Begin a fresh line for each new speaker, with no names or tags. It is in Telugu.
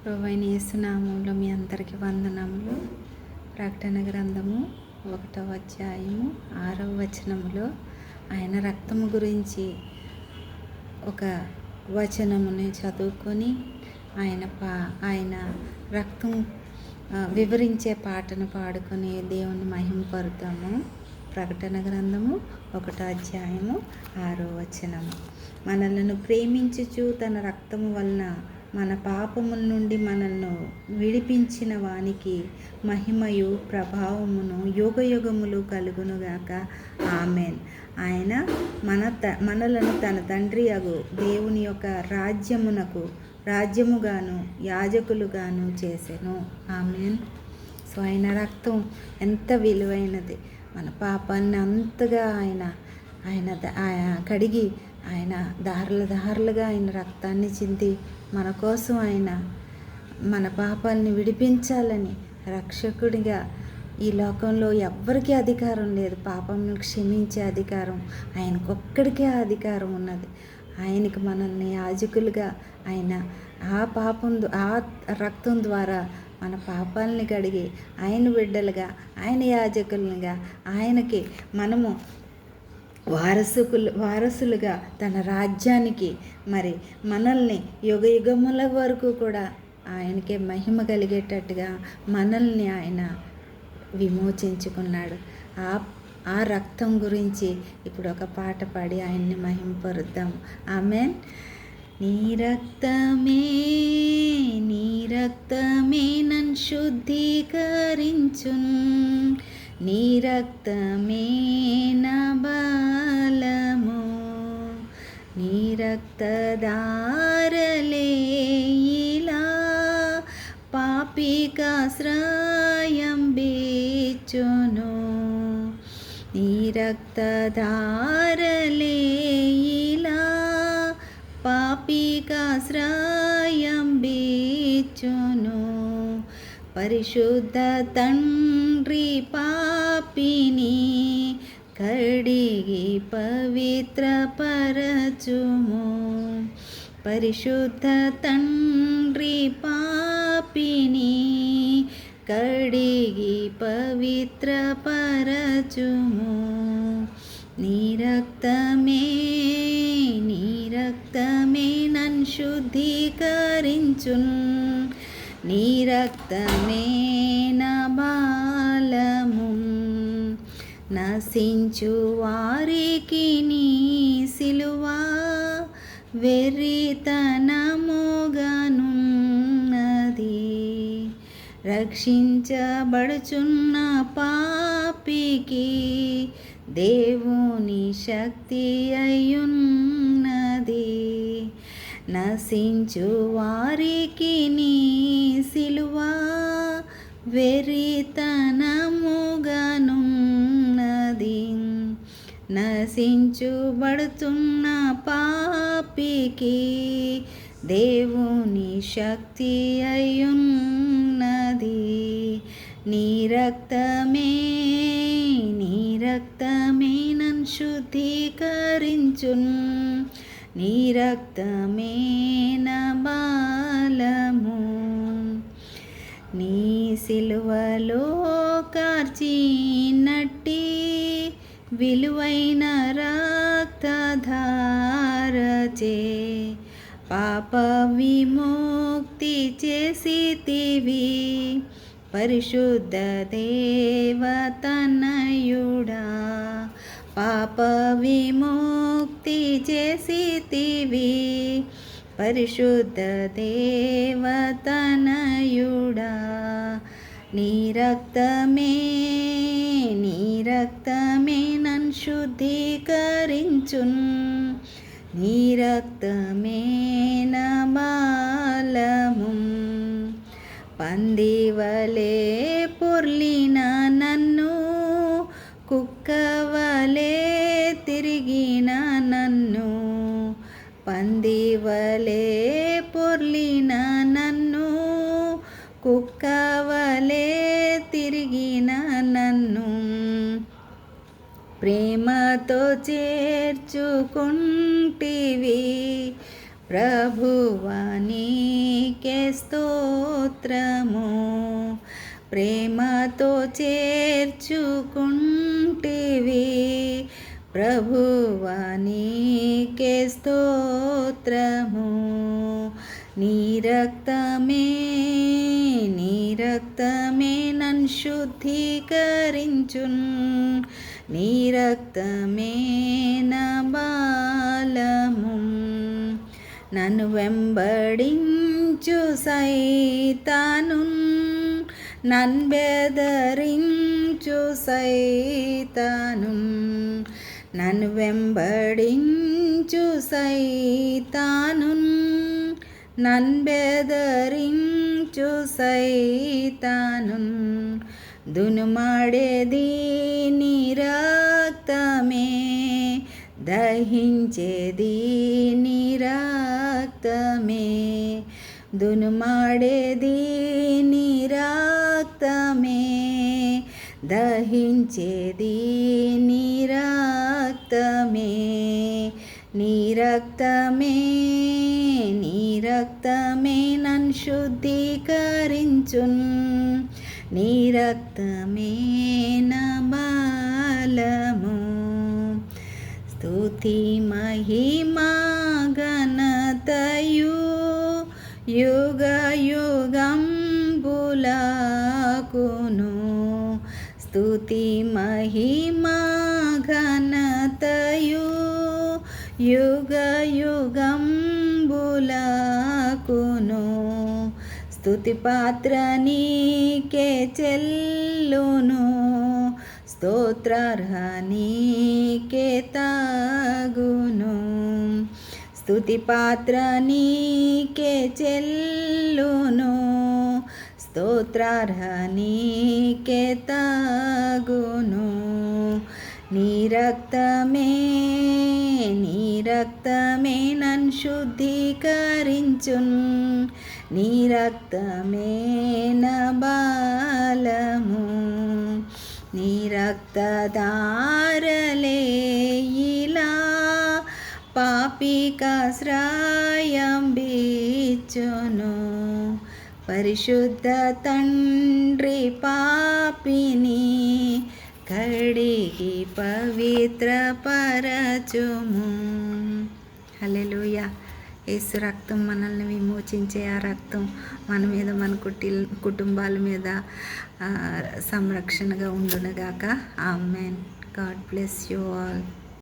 ప్రభువైన యేసు నామములో మీ అందరికీ వందనములు. ప్రకటన గ్రంథము 1వ అధ్యాయము 6వ వచనములో ఆయన రక్తము గురించి ఒక వచనముని చదువుకొని ఆయన రక్తం వివరించే పాటను పాడుకొని దేవుని మహిమపరుతాము. ప్రకటన గ్రంథము 1వ అధ్యాయము 6వ వచనము. మనలను ప్రేమించుచు తన రక్తము వలన మన పాపముల నుండి మనల్ని విడిపించిన వానికి మహిమయు ప్రభావమును యుగయుగములు కలుగునుగాక. ఆమెన్. ఆయన మనలను తన తండ్రి అగు దేవుని యొక్క రాజ్యముగాను యాజకులుగాను చేసెను. ఆమెన్. సో ఆయన రక్తం ఎంత విలువైనది. మన పాపాన్ని అంతగా ఆయన కడిగి ఆయన దారులుగా ఆయన రక్తాన్ని చింది మన కోసం ఆయన మన పాపాలని విడిపించాలని రక్షకుడిగా ఈ లోకంలో ఎవ్వరికీ అధికారం లేదు. పాపంను క్షమించే అధికారం ఆయనకొక్కడికే అధికారం ఉన్నది. ఆయనకి మనల్ని యాజకులుగా ఆయన ఆ రక్తం ద్వారా మన పాపాలని కడిగి ఆయన బిడ్డలుగా ఆయన యాజకులుగా ఆయనకి మనము వారసులుగా తన రాజ్యానికి మరి మనల్ని యుగయుగముల వరకు కూడా ఆయనకే మహిమ కలిగేటట్టుగా మనల్ని ఆయన విమోచించుకున్నాడు. ఆ రక్తం గురించి ఇప్పుడు ఒక పాట పాడి ఆయన్ని మహిమపరుద్దాం. ఆమెన్. నీ రక్తమే నన్ను శుద్ధీకరించున్, నీ రక్తమే నా బలము, నీ రక్తధారలే ఇలా పాపికాశ్రయం బీచును, నీ రక్తధారలే ఇలా పాపికాశ్రయం బీచును. పరిశుద్ధ తండ్రి పాపిని కడిగి పవిత్రపరచుము, పరిశుద్ధ తండ్రి పాపిని కడిగి పవిత్రపరచుము. నీ రక్తమే నన్ను శుద్ధీకరించున్, నీ రక్తమే నా బలము. నశించు వారికి నీ సిలువ వెర్రితనముగానున్నది, రక్షించబడుచున్న పాపికి దేవుని శక్తి అయ్యున్నది. నశించు వారికి నీ సిలువ వెర్రితనముగానున్నది, నశించుబడుతున్న పాపికి దేవుని శక్తి అయ్యున్నది. నీ రక్తమే నన్ను శుద్ధీకరించున్, నీ రక్తమే నా బలము. నీ సిలువలో కార్చినట్టి విలువైన రక్తధారచే పాప విముక్తి చేసితివి, పరిశుద్ధ దేవతనయుడా. పాప విముక్తి చేసితివి, పరిశుద్ధ దేవతనయుడా. నీ రక్తమే నన్ను శుద్ధీకరించున్, నీ రక్తమే నా బలము. పందివలే పొర్లిన నన్ను, కుక్కవలే తిరిగిన నన్ను, పందివలే పొర్లిన నన్ను, కుక్కవలే తిరిగిన నన్ను, ప్రేమతో చేర్చుకుంటివి, ప్రభువా నీకే స్తోత్రము. ప్రేమతో చేర్చుకుంటివి, ప్రభువా నీకే స్తోత్రము. నీ రక్తమే నన్ను శుద్ధీకరించున్, నీ రక్తమే నా బలము. నన్ను వెంబడించు సైతాను, నన్ను బెదరించు సైతాను, నన్ను వెంబడించు సైతాను, నన్ను బెదరించు సైతాను. దునుమాడేది నీ రక్తమే, దహించేది నీ రక్తమే. దునుమాడేది నీ రక్తమే, దహించేది నీ రక్తమే. నీ రక్తమే నన్ను శుద్ధీకరించున్, నీ రక్తమే నా బలము. స్తుతి మహిమా ఘనతయు యుగ యుగంబులకును. స్తుతి మహిమా ఘనతయు యుగ యుగంబులకును. స్తుతి పాత్ర నీకే చెల్లును, స్తోత్రార్హ నీకే తగును. స్తుతి పాత్ర నీకే చెల్లును, స్తోత్రార్హ నీకే తగును. నీ రక్తమే నన్ను శుద్ధీకరించున్, నీ రక్తమే నా బలము. నీ రక్తధారలే ఇలా పాపికాశ్రయం బిచ్చును. పరిశుద్ధ తండ్రి పాపిని కడిగి పవిత్రపరచుము. హల్లెలూయా. యేసు రక్తం మనల్ని విమోచించే ఆ రక్తం మన మీద, మన కుటుంబాల మీద సంరక్షణగా ఉండునుగాక. Amen. God bless you all.